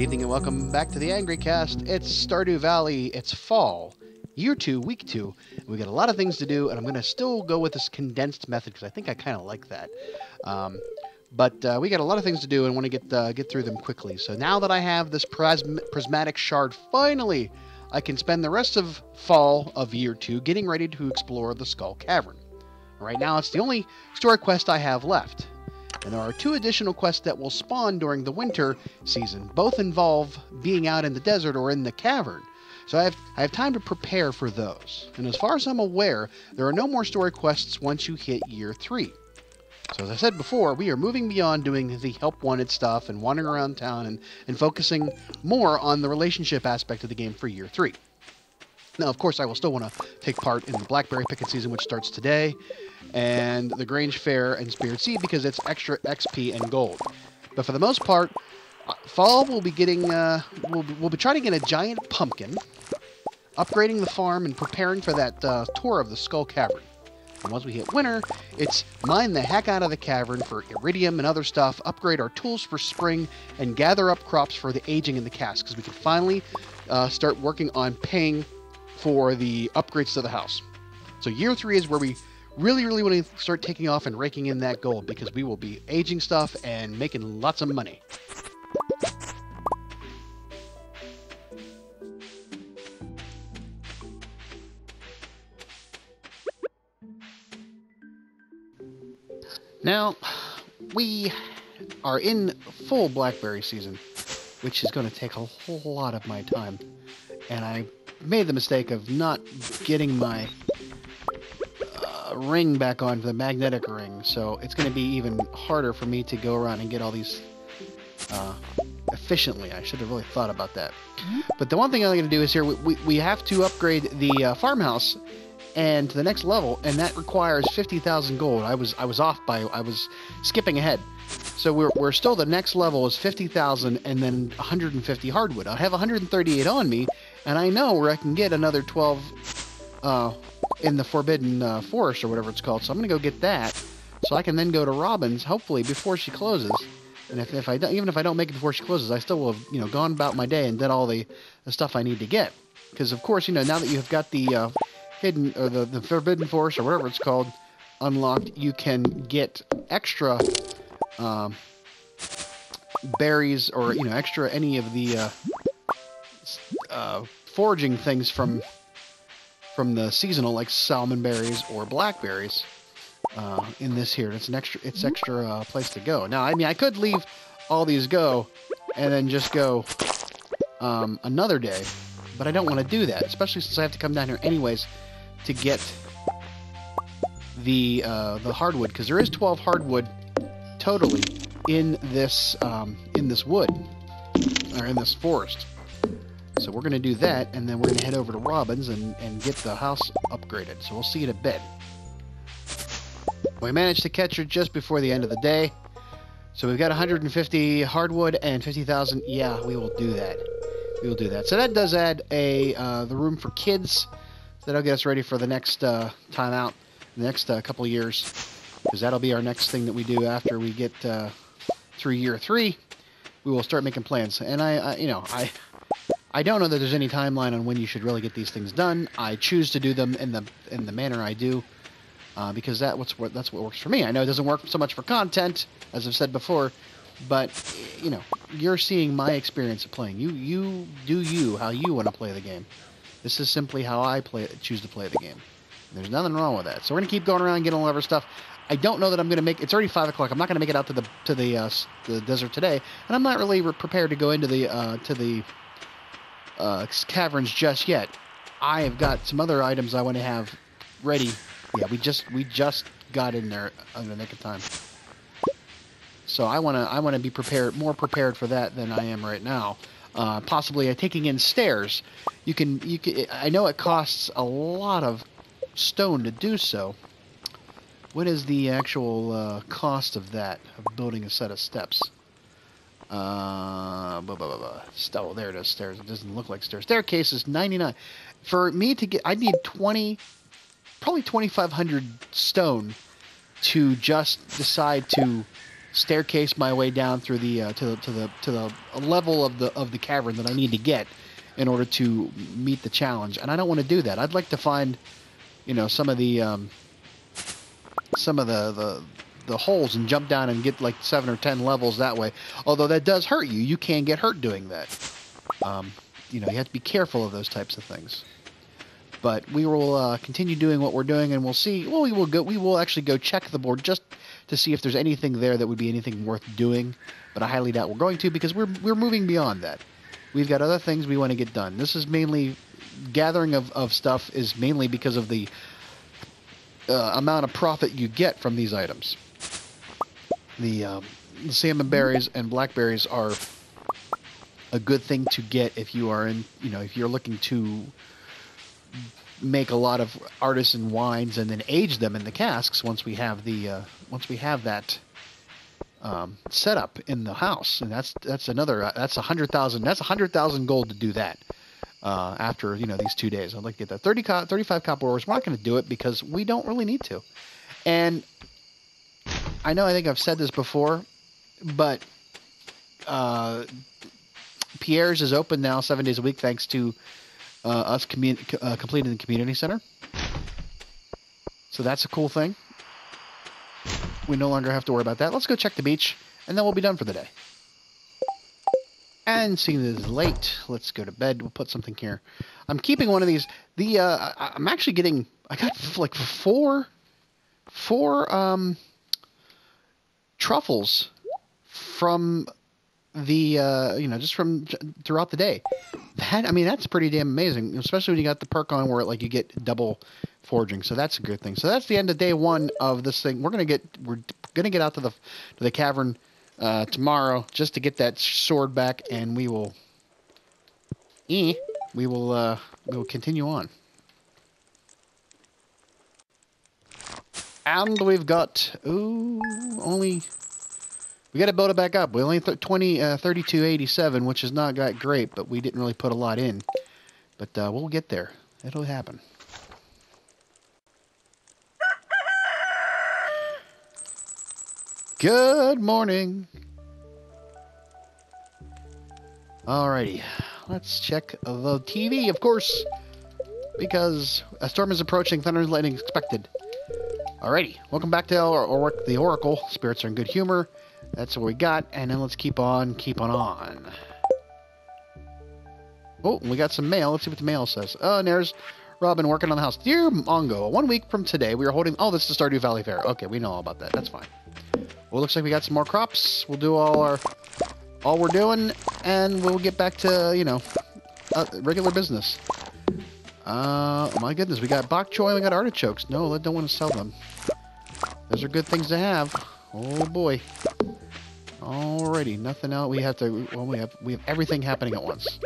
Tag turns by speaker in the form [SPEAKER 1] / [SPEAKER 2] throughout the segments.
[SPEAKER 1] evening and welcome back to the Angry Cast. It's Stardew Valley, it's fall, year 2, week 2. We got a lot of things to do, and I'm going to still go with this condensed method because I think I kind of like that. But we got a lot of things to do and want to get through them quickly. So now that I have this prismatic shard, finally, I can spend the rest of fall of year 2 getting ready to explore the Skull Cavern. Right now, it's the only story quest I have left. And there are 2 additional quests that will spawn during the winter season. Both involve being out in the desert or in the cavern. So I have time to prepare for those. And as far as I'm aware, there are no more story quests once you hit year 3. So as I said before, we are moving beyond doing the help wanted stuff and wandering around town and focusing more on the relationship aspect of the game for year 3. Now, of course, I will still want to take part in the blackberry picking season, which starts today, and the Grange Fair and Spirit Seed because it's extra XP and gold. But for the most part, fall we'll be getting we'll be trying to get a giant pumpkin, upgrading the farm, and preparing for that tour of the Skull Cavern. And once we hit winter, it's mine the heck out of the cavern for Iridium and other stuff, upgrade our tools for spring, and gather up crops for the aging in the cask because we can finally start working on paying for the upgrades to the house. So year 3 is where we really want to start taking off and raking in that gold because we will be aging stuff and making lots of money. Now, we are in full blackberry season, which is going to take a whole lot of my time. And I made the mistake of not getting my ring back on, the magnetic ring, so it's going to be even harder for me to go around and get all these efficiently. I should have really thought about that. But the one thing I'm going to do is here, we have to upgrade the farmhouse and to the next level, and that requires 50,000 gold. I was skipping ahead. So we're still, the next level is 50,000 and then 150 hardwood. I have 138 on me, and I know where I can get another 12 in the Forbidden Forest or whatever it's called. So I'm going to go get that, so I can then go to Robin's, hopefully before she closes. And if I don't, even if I don't make it before she closes, I still will have gone about my day and done all the stuff I need to get. Because of course, now that you've got the hidden or the Forbidden Forest or whatever it's called unlocked, you can get extra berries or extra any of the foraging things from the seasonal, like salmon berries or blackberries in this here. It's extra place to go. Now, I mean, I could leave all these go and then just go another day, but I don't want to do that, especially since I have to come down here anyways to get the hardwood, because there is 12 hardwood totally in this wood, or in this forest. So we're going to do that, and then we're going to head over to Robin's and get the house upgraded. So we'll see you in a bit. We managed to catch her just before the end of the day. So we've got 150 hardwood and 50,000. Yeah, we will do that. We will do that. So that does add the room for kids. That'll get us ready for the next time out, the next couple of years, because that'll be our next thing that we do after we get through year 3. We will start making plans. And I don't know that there's any timeline on when you should really get these things done. I choose to do them in the manner I do, because that's what works for me. I know it doesn't work so much for content, as I've said before, but you're seeing my experience of playing. You do how you want to play the game. This is simply how I choose to play the game. There's nothing wrong with that. So we're gonna keep going around and getting all of our stuff. I don't know that I'm gonna make. It's already 5 o'clock. I'm not gonna make it out to the desert today, and I'm not really prepared to go into the caverns just yet. I have got some other items I want to have ready. Yeah, we just got in there under the nick of time. So I wanna be more prepared for that than I am right now. Possibly taking in stairs. You can. I know it costs a lot of stone to do so. What is the actual cost of that, of building a set of steps? Oh, there it is. Stairs. It doesn't look like stairs. Staircase is 99. For me to get, I need probably 2,500 stone to just decide to staircase my way down through the to the level of the cavern that I need to get in order to meet the challenge. And I don't want to do that. I'd like to find, you know, some of the holes and jump down and get like 7 or 10 levels that way. Although that does hurt you. You can get hurt doing that. You know, you have to be careful of those types of things. But we will continue doing what we're doing, and we'll see. Well, we will actually go check the board just to see if there's anything there that would be anything worth doing. But I highly doubt we're going to, because we're moving beyond that. We've got other things we want to get done. This is mainly gathering of stuff is mainly because of the amount of profit you get from these items. The salmon berries and blackberries are a good thing to get if you are in, you know, if you're looking to make a lot of artisan wines and then age them in the casks once we have that set up in the house. And that's 100,000. That's 100,000 gold to do that. After, you know, these 2 days, I'd like to get that 35 copper ores. We're not going to do it because we don't really need to. And I think I've said this before, but Pierre's is open now 7 days a week thanks to us completing the community center. So that's a cool thing. We no longer have to worry about that. Let's go check the beach, and then we'll be done for the day. And seeing that it's late, let's go to bed. We'll put something here. I'm keeping one of these. I'm actually getting. I got like four truffles from the just from throughout the day. That's pretty damn amazing, especially when you got the perk on where you get double foraging. So that's a good thing. So that's the end of day one of this thing. We're gonna get out to the cavern tomorrow just to get that sword back, and we will continue on. And we've got we got to build it back up. We only 3287, which is not that great, but we didn't really put a lot in. But we'll get there. It'll happen. Good morning. Alrighty, let's check the TV, of course, because a storm is approaching. Thunder and lightning expected. Alrighty, welcome back to the Oracle. Spirits are in good humor. That's what we got, and then let's keep on. Oh, we got some mail. Let's see what the mail says. Oh, and there's Robin working on the house. Dear Mongo, 1 week from today, we are holding... Oh, this is the Stardew Valley Fair. Okay, we know all about that. That's fine. Well, looks like we got some more crops. We'll do all we're doing, and we'll get back to, regular business. My goodness, we got bok choy and we got artichokes. No, I don't want to sell them. Those are good things to have. Oh boy. Alrighty, nothing else. We have everything happening at once.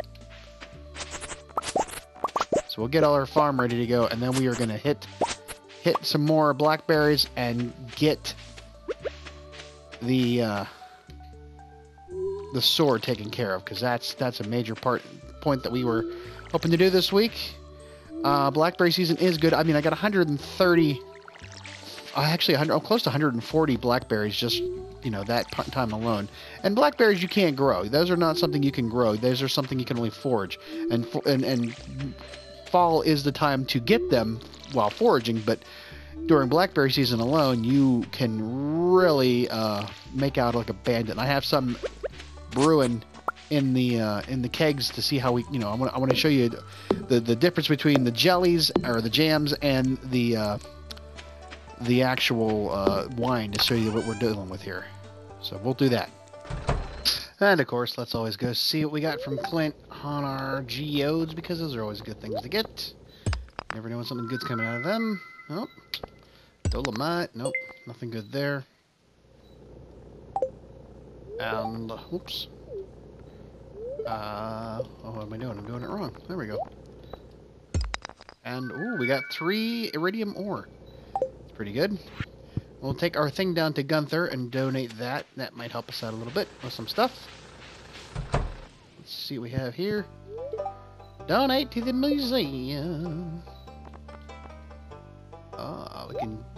[SPEAKER 1] So we'll get all our farm ready to go, and then we are gonna hit some more blackberries and get the sword taken care of, because that's a major point that we were hoping to do this week. Blackberry season is good. I got 130. Close to 140 blackberries just, that time alone. And blackberries you can't grow. Those are not something you can grow. Those are something you can only forage. And fall is the time to get them while foraging, but during blackberry season alone, you can really make out like a bandit. I have some brewing in the kegs to see how we, I want to show you the difference between the jellies or the jams and the actual wine to show you what we're dealing with here. So we'll do that. And of course, let's always go see what we got from Clint on our geodes, because those are always good things to get. Never know when something good's coming out of them. Nope. Dolomite. Nope. Nothing good there. And, whoops. What am I doing? I'm doing it wrong. There we go. And, ooh, we got 3 iridium ore. That's pretty good. We'll take our thing down to Gunther and donate that. That might help us out a little bit with some stuff. Let's see what we have here. Donate to the museum.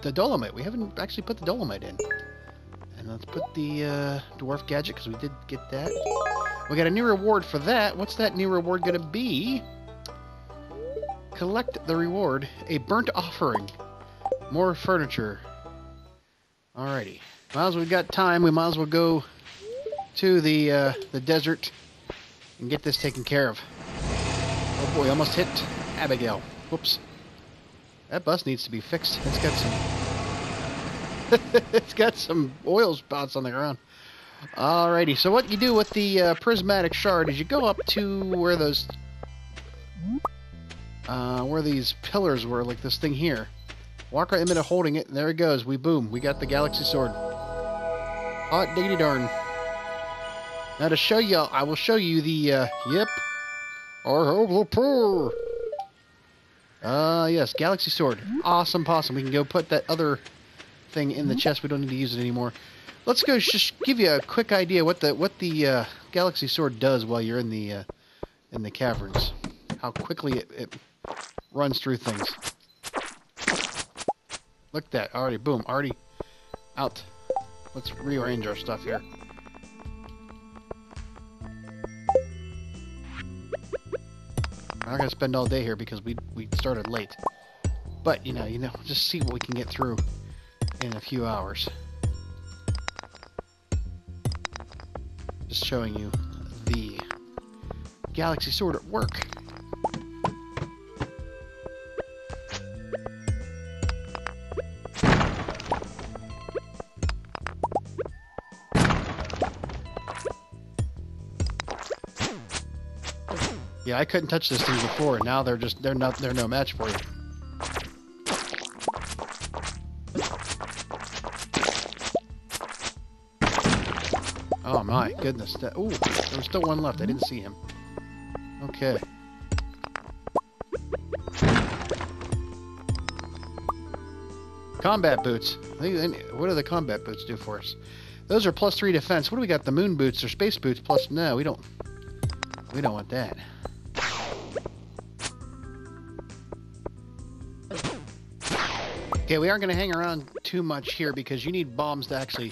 [SPEAKER 1] The dolomite. We haven't actually put the dolomite in. And let's put the dwarf gadget, because we did get that. We got a new reward for that. What's that new reward going to be? Collect the reward. A burnt offering. More furniture. Alrighty. Well, as we've got time, we might as well go to the desert and get this taken care of. Oh boy, almost hit Abigail. Whoops. That bus needs to be fixed. It's got some... it's got some oil spots on the ground. Alrighty, so what you do with the prismatic shard is you go up to where those... where these pillars were, like this thing here. Walk right in the middle holding it, and there it goes. We got the galaxy sword. Hot diggity darn. Now to show you, I will show you the, yep. I have the power. Yes, galaxy sword. Awesome possum. We can go put that other thing in the chest. We don't need to use it anymore. Let's go just give you a quick idea what the galaxy sword does while you're in the caverns. How quickly it runs through things. Look at that. Already, boom. Already out. Let's rearrange our stuff here. I'm not going to spend all day here because we started late. But, you know, just see what we can get through in a few hours. Just showing you the galaxy sword at work. Yeah, I couldn't touch this thing before, and now they're no match for you. Oh my goodness. Ooh, there was still one left. I didn't see him. Okay. Combat boots. What do the combat boots do for us? Those are +3 defense. What do we got? The moon boots or space boots plus... No, we don't want that. Okay, we aren't going to hang around too much here because you need bombs to actually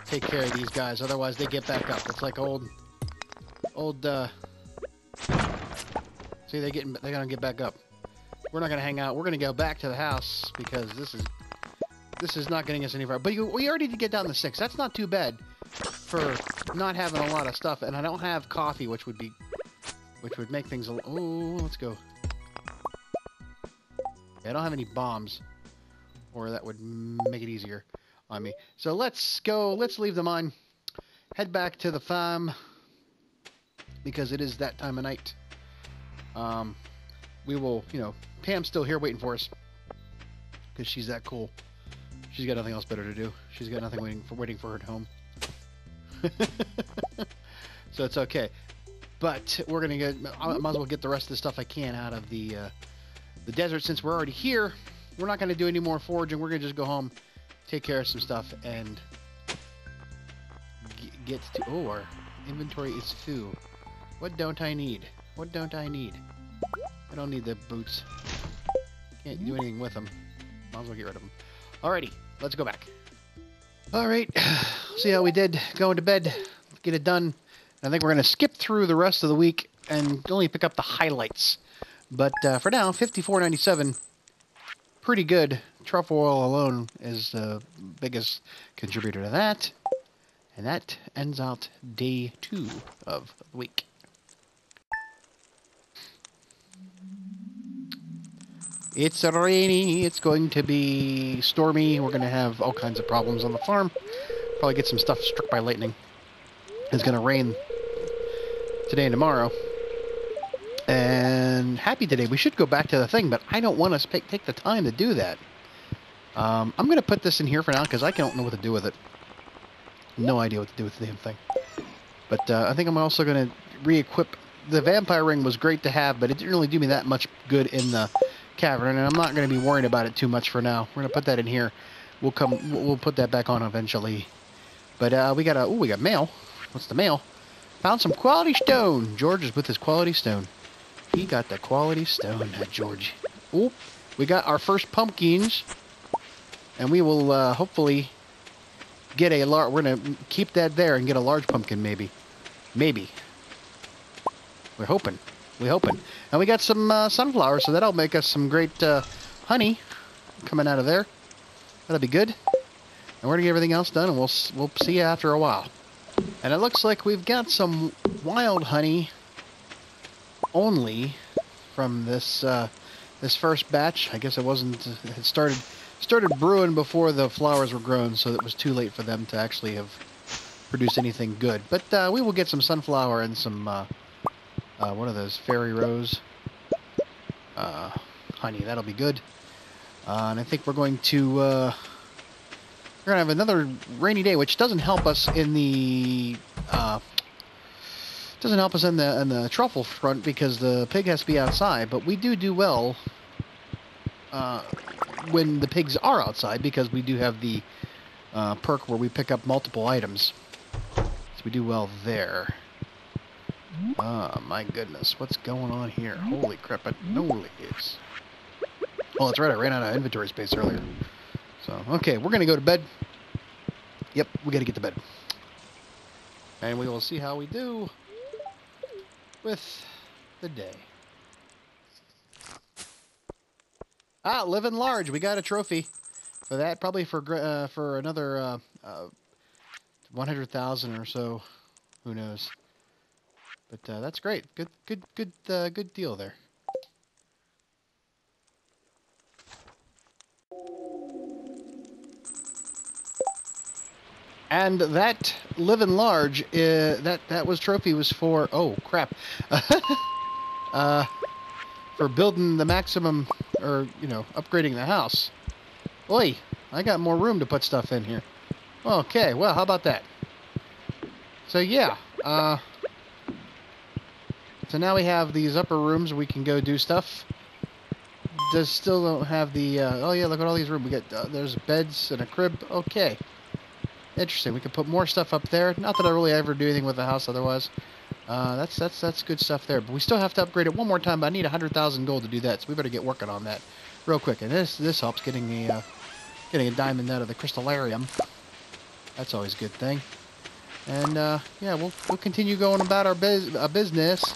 [SPEAKER 1] take care of these guys. Otherwise, they get back up. It's like old. See, they're gonna get back up. We're not gonna hang out. We're gonna go back to the house because this is not getting us any further. But we already did get down to 6. That's not too bad for not having a lot of stuff. And I don't have coffee, which would make things a. Oh, let's go. Yeah, I don't have any bombs. Or that would make it easier on me. So let's go. Let's leave the mine. Head back to the farm. Because it is that time of night. We will, Pam's still here waiting for us. Because she's that cool. She's got nothing else better to do. She's got nothing waiting for her at home. So it's okay. But we're going to I might as well get the rest of the stuff I can out of the desert since we're already here. We're not going to do any more foraging. We're going to just go home, take care of some stuff, and get to... Oh, our inventory is full. What don't I need? What don't I need? I don't need the boots. Can't do anything with them. Might as well get rid of them. Alrighty, let's go back. Alright, see how we did going to bed. Get it done. I think we're going to skip through the rest of the week and only pick up the highlights. But for now, $54.97. Pretty good. Truffle oil alone is the biggest contributor to that. And that ends out day 2 of the week. It's rainy. It's going to be stormy. We're going to have all kinds of problems on the farm. Probably get some stuff struck by lightning. It's going to rain today and tomorrow. And happy today. We should go back to the thing, but I don't want to take the time to do that. I'm going to put this in here for now because I don't know what to do with it. No idea what to do with the damn thing. But I think I'm also going to re-equip. The vampire ring was great to have, but it didn't really do me that much good in the cavern, and I'm not going to be worrying about it too much for now. We're going to put that in here. We'll put that back on eventually. But we got mail. What's the mail? Found some quality stone. George is with his quality stone. He got the quality stone, George. Oh, we got our first pumpkins, and we will hopefully get a large. We're gonna keep that there and get a large pumpkin, maybe. Maybe. We're hoping. We're hoping. And we got some sunflowers, so that'll make us some great honey coming out of there. That'll be good. And we're gonna get everything else done, and we'll see you after a while. And it looks like we've got some wild honey only from this this first batch. I guess it wasn't. It started brewing before the flowers were grown, so it was too late for them to actually have produced anything good. But we will get some sunflower and some what are those, fairy rose honey. That'll be good. And I think we're going to have another rainy day, which doesn't help us in the truffle front because the pig has to be outside. But we do well when the pigs are outside, because we do have the perk where we pick up multiple items. So we do well there. Oh my goodness, what's going on here? Holy crap, I know what it is. Oh, that's right, I ran out of inventory space earlier. So, okay, we're gonna go to bed. Yep, we gotta get to bed. And we will see how we do with the day. Ah, living large. We got a trophy for that. Probably for another 100,000 or so. Who knows? But that's great. Good deal there. And that living large, that trophy was for, oh crap, for building the maximum, or upgrading the house. Oi, I got more room to put stuff in here. Okay, well, how about that? So yeah, so now we have these upper rooms where we can go do stuff. Still don't have the, oh yeah, look at all these rooms. We got, there's beds and a crib. Okay. Interesting. We can put more stuff up there. Not that I really ever do anything with the house otherwise. That's good stuff there. But we still have to upgrade it one more time. But I need 100,000 gold to do that, so we better get working on that real quick. And this helps getting a diamond out of the crystallarium. That's always a good thing. And yeah, we'll continue going about our business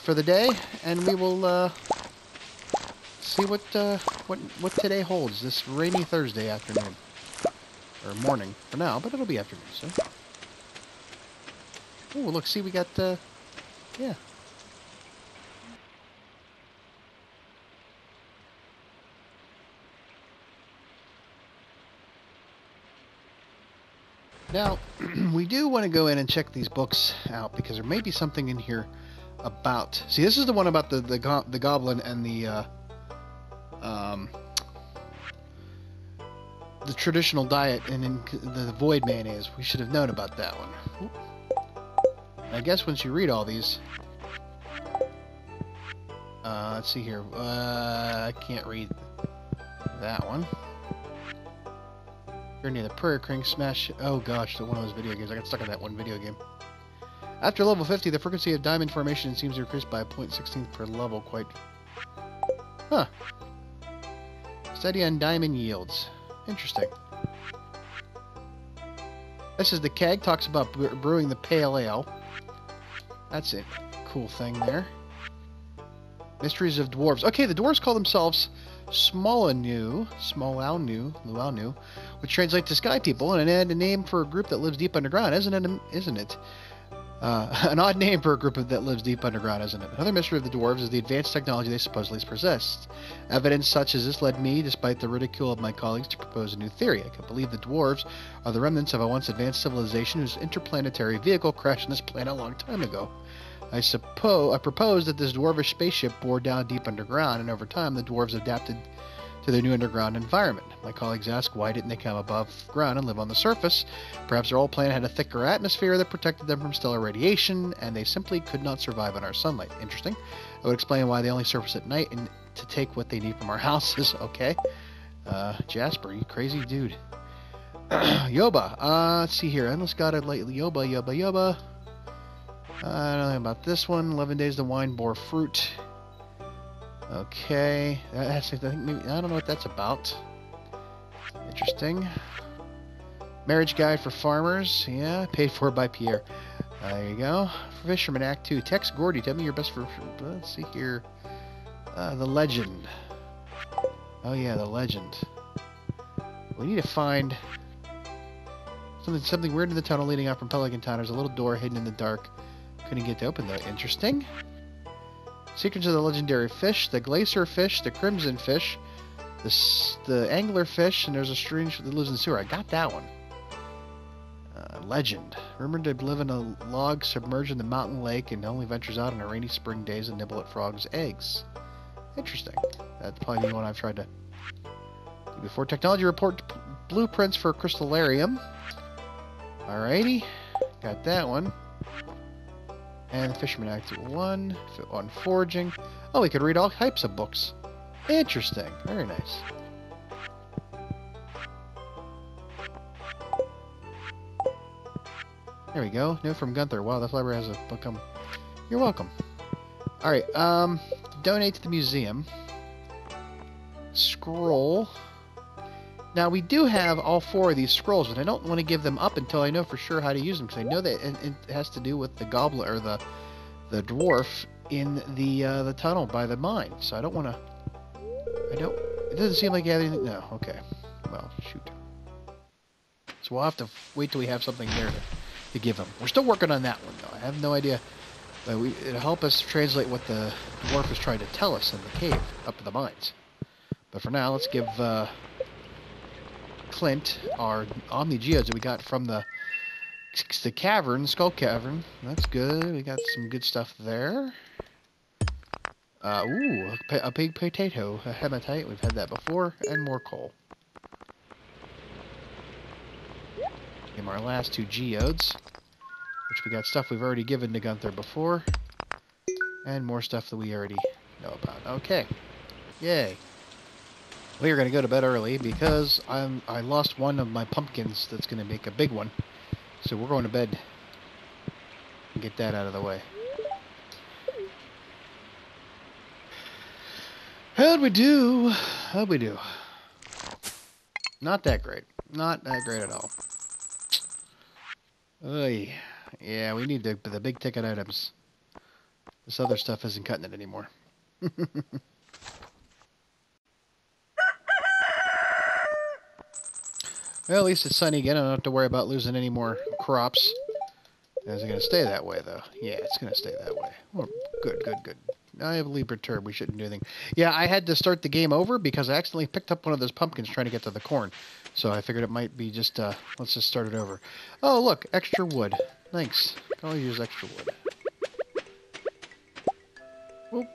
[SPEAKER 1] for the day, and we will see what today holds. This rainy Thursday afternoon. Or morning for now, but it'll be afternoon, so. Oh, look, see, we got, yeah. Now, we do want to go in and check these books out, because there may be something in here about, see, this is the one about the goblin and the traditional diet and in the void mayonnaise. We should have known about that one. I guess once you read all these, let's see here. I can't read that one. You're near the Prairie King Smash. Oh gosh, one of those video games. I got stuck in that one video game. After level 50, the frequency of diamond formation seems to increase by 0.16 per level. Quite. Huh. Study on diamond yields. Interesting. This is the keg. Talks about brewing the pale ale. That's a cool thing there. Mysteries of dwarves. Okay, the dwarves call themselves Smolanu, which translates to sky people, and a name for a group that lives deep underground, isn't it? An odd name for a group that lives deep underground, isn't it? Another mystery of the dwarves is the advanced technology they supposedly possess. Evidence such as this led me, despite the ridicule of my colleagues, to propose a new theory. I can believe the dwarves are the remnants of a once advanced civilization whose interplanetary vehicle crashed on this planet a long time ago. I propose that this dwarvish spaceship bore down deep underground, and over time the dwarves adapted to their new underground environment. My colleagues ask, why didn't they come above ground and live on the surface? Perhaps their old planet had a thicker atmosphere that protected them from stellar radiation, and they simply could not survive on our sunlight. Interesting. I would explain why they only surface at night and to take what they need from our houses. Okay. Jasper, you crazy dude. Yoba. Let's see here. Endless God I'd lately. Yoba. I don't know about this one. 11 days to wine bore fruit. Okay, I think maybe, I don't know what that's about. Interesting. Marriage Guide for Farmers. Yeah, paid for by Pierre. There you go. Fisherman Act 2. Text Gordy. Tell me your best for... Let's see here. The legend. Oh yeah, the legend. We need to find something weird in the tunnel leading up from Pelican Town. There's a little door hidden in the dark. Couldn't get to open though. Interesting. Secrets of the legendary fish, the glacier fish, the crimson fish, the angler fish, and there's a strange that lives in the sewer. I got that one. Legend. Rumored to live in a log submerged in the mountain lake and only ventures out on a rainy spring days and nibble at frogs' eggs. Interesting. That's probably the one I've tried to do before. Technology report blueprints for Crystallarium. Alrighty. Got that one. And the Fisherman Act 1 on foraging. Oh, we could read all types of books. Interesting. Very nice. There we go. Note from Gunther. Wow, this library has a book. You're welcome. Alright, donate to the museum. Scroll. Now, we do have all 4 of these scrolls, but I don't want to give them up until I know for sure how to use them, because I know that it has to do with the goblin, or the dwarf in the tunnel by the mine. So I don't want to... It doesn't seem like you have anything... No, okay. Well, shoot. So we'll have to wait till we have something there to give him. We're still working on that one, though. I have no idea. But it'll help us translate what the dwarf is trying to tell us in the cave up in the mines. But for now, let's give Clint our Omni Geodes that we got from the cavern, Skull Cavern. That's good. We got some good stuff there. Ooh, a big potato, a hematite. We've had that before, and more coal. Give him our last 2 geodes, which we got stuff we've already given to Gunther before, and more stuff that we already know about. Okay, yay. We are going to go to bed early because I lost one of my pumpkins that's going to make a big one. So we're going to bed and get that out of the way. How'd we do? How'd we do? Not that great. Not that great at all. Oy. Yeah, we need the big ticket items. This other stuff isn't cutting it anymore. Well, at least it's sunny again. I don't have to worry about losing any more crops. Is it going to stay that way, though? Yeah, it's going to stay that way. Oh, good, good, good. I believe perturbed. We shouldn't do anything. Yeah, I had to start the game over because I accidentally picked up one of those pumpkins trying to get to the corn. So I figured it might be just, let's just start it over. Oh, look, extra wood. Thanks. Can always use extra wood. Whoop.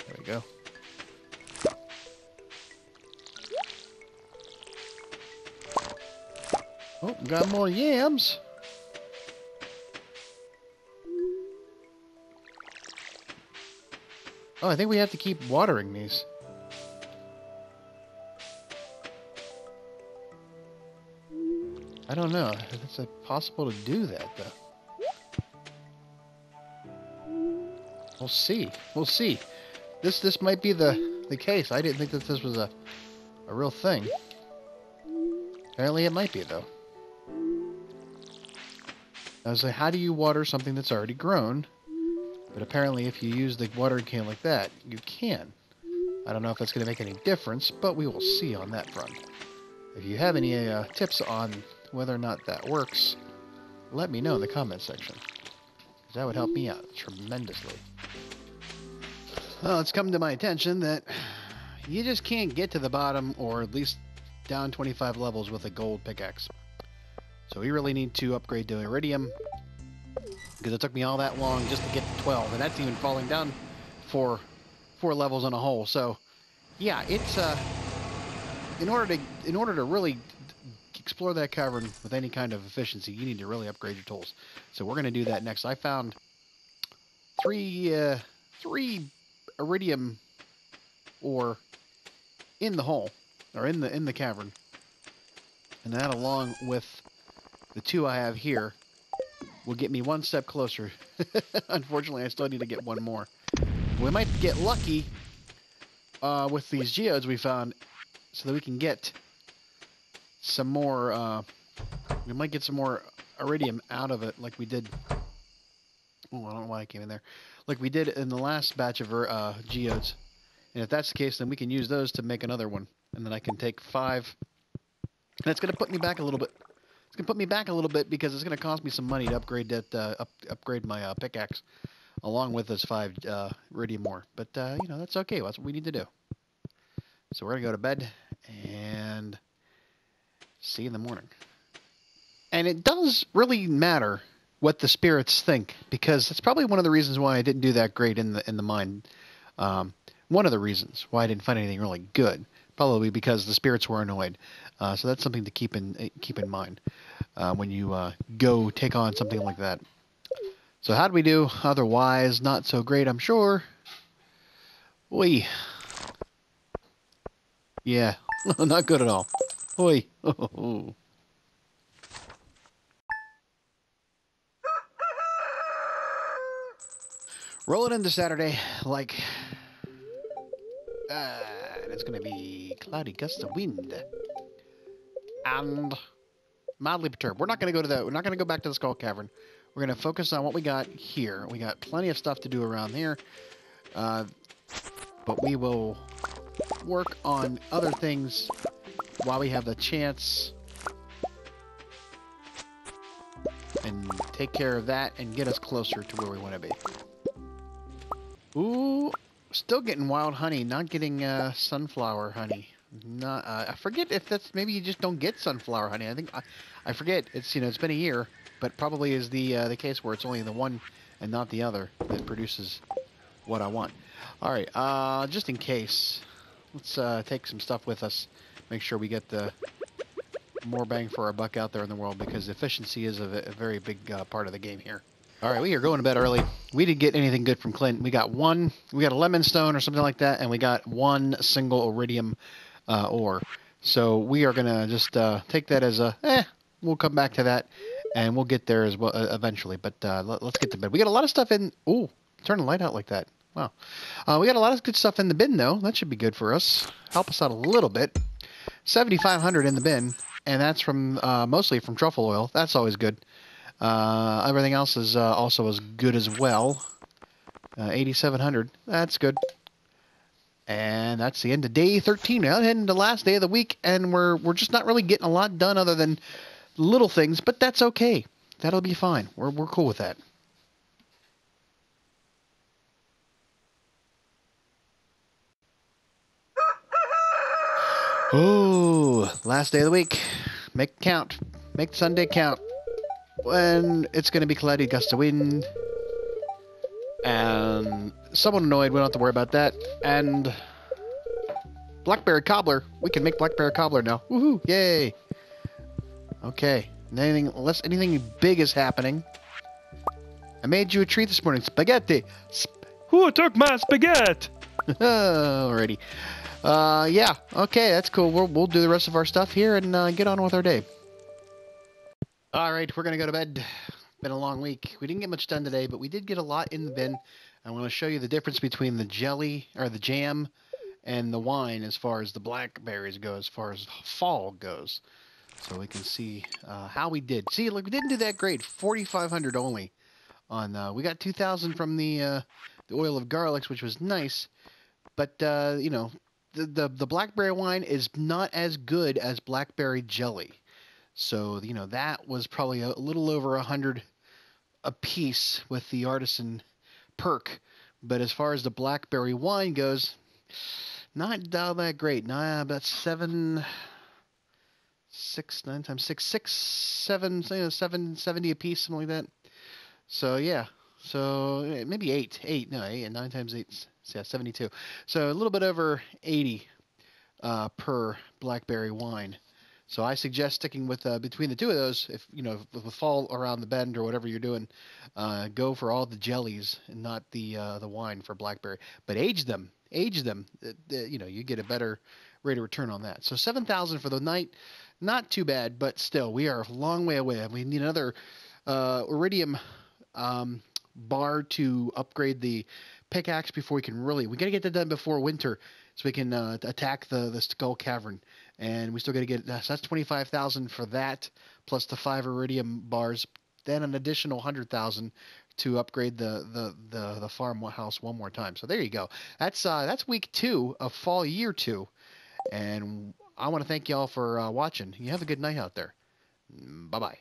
[SPEAKER 1] There we go. Oh, got more yams. Oh, I think we have to keep watering these. I don't know if it's possible to do that, though. We'll see. We'll see. This might be the case. I didn't think that this was a real thing. Apparently it might be, though. I was like, how do you water something that's already grown? But apparently if you use the watering can like that, you can. I don't know if that's going to make any difference, but we will see on that front. If you have any tips on whether or not that works, let me know in the comment section. Because that would help me out tremendously. Well, it's come to my attention that you just can't get to the bottom, or at least down 25 levels with a gold pickaxe. So we really need to upgrade to Iridium, because it took me all that long just to get to 12, and that's even falling down four levels in a hole. So yeah, it's in order to really explore that cavern with any kind of efficiency, you need to really upgrade your tools. So we're going to do that next. I found three Iridium ore in the hole, or in the cavern, and that, along with the 2 I have here, will get me one step closer. Unfortunately, I still need to get one more. We might get lucky with these geodes we found so that we can get some more, we might get some more iridium out of it like we did. Oh, I don't know why I came in there. Like we did in the last batch of geodes. And if that's the case, then we can use those to make another one. And then I can take 5. And that's going to put me back a little bit. It's going to put me back a little bit because it's going to cost me some money to upgrade that, upgrade my pickaxe along with those 5 iridium ore. But, you know, that's okay. That's what we need to do. So we're going to go to bed and see you in the morning. And it does really matter what the spirits think, because that's probably one of the reasons why I didn't do that great in the mine. One of the reasons why I didn't find anything really good, probably because the spirits were annoyed. So that's something to keep in mind when you go take on something like that. So how'd we do? Otherwise, not so great, I'm sure. Oi. Yeah, not good at all. Oi. Rolling into Saturday, like, and it's gonna be cloudy, gusts of wind, and mildly perturbed. We're not gonna go back to the Skull Cavern. We're gonna focus on what we got here. We got plenty of stuff to do around here, but we will work on other things while we have the chance, and take care of that and get us closer to where we want to be. Ooh, still getting wild honey, not getting sunflower honey. Not, I forget if that's, maybe you just don't get sunflower honey. I think I forget. It's, you know, it's been a year, but probably is the case where it's only the one and not the other that produces what I want. All right, just in case, let's take some stuff with us. Make sure we get the more bang for our buck out there in the world, because efficiency is a very big part of the game here. All right, we are going to bed early. We didn't get anything good from Clint. We got a lemon stone or something like that, and we got 1 single iridium ore. So we are gonna just take that as a, we'll come back to that, and we'll get there as well eventually. But let's get to bed. We got a lot of stuff in. Ooh, turn the light out like that. Wow. We got a lot of good stuff in the bin though. That should be good for us. Help us out a little bit. 7,500 in the bin, and that's from mostly from truffle oil. That's always good. Everything else is also as good as well. 8,700. That's good. And that's the end of day 13. Now heading to the last day of the week, and we're just not really getting a lot done other than little things, but that's okay. That'll be fine. We're cool with that. Oh, last day of the week. Make it count. Make Sunday count. When it's going to be cloudy, gust of wind, and someone annoyed. We don't have to worry about that. And blackberry cobbler. We can make blackberry cobbler now. Woohoo! Yay! Okay. Unless anything big is happening. I made you a treat this morning. Spaghetti.
[SPEAKER 2] Who took my spaghetti?
[SPEAKER 1] Alrighty. Yeah. Okay, that's cool. We'll do the rest of our stuff here and get on with our day. All right, we're going to go to bed. Been a long week. We didn't get much done today, but we did get a lot in the bin. I want to show you the difference between the jelly, or the jam, and the wine as far as the blackberries go, as far as fall goes. So we can see how we did. See, look, we didn't do that great. 4,500 only. We got 2,000 from the oil of garlics, which was nice. But, you know, the blackberry wine is not as good as blackberry jelly. So, you know, that was probably a little over 100 a piece with the artisan perk. But as far as the blackberry wine goes, not all that great. Nah, about 770 a piece, something like that. So, yeah. So, maybe 8, and 9 times 8, yeah, 72. So, a little bit over 80 per blackberry wine. So I suggest sticking with between the two of those. If you know, with fall around the bend or whatever you're doing, go for all the jellies and not the wine for blackberry. But age them. You know, you get a better rate of return on that. So 7,000 for the night, not too bad, but still we are a long way away. We need another iridium bar to upgrade the pickaxe before we can we got to get that done before winter so we can attack the skull cavern. And we still got to get, so that's 25,000 for that, plus the 5 iridium bars, then an additional 100,000 to upgrade the farmhouse one more time. So there you go. That's week 2 of fall year 2. And I want to thank y'all for watching. You have a good night out there. Bye-bye.